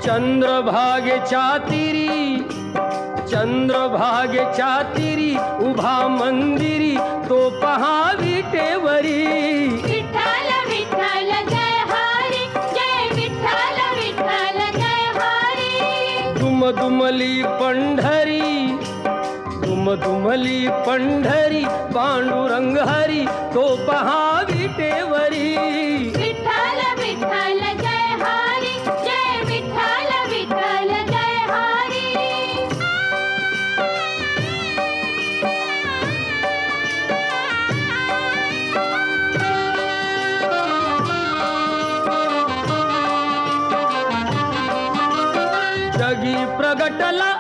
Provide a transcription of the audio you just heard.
चंद्रभागेच्या तीरी, चंद्रभागेच्या तीरी उभा मंदिरी तो पहा विटेवरी. विठ्ठल विठ्ठल जय हरी, जय विठ्ठल विठ्ठल जय हरी. दुमदुमली पंढरी, दुमदुमली पंढरी पांडुरंग हरी तो पहा विटेवरी. विठ्ठल विठ्ठल जय हरी, जय विठ्ठल विठ्ठल जय हरी. जगी प्रगटला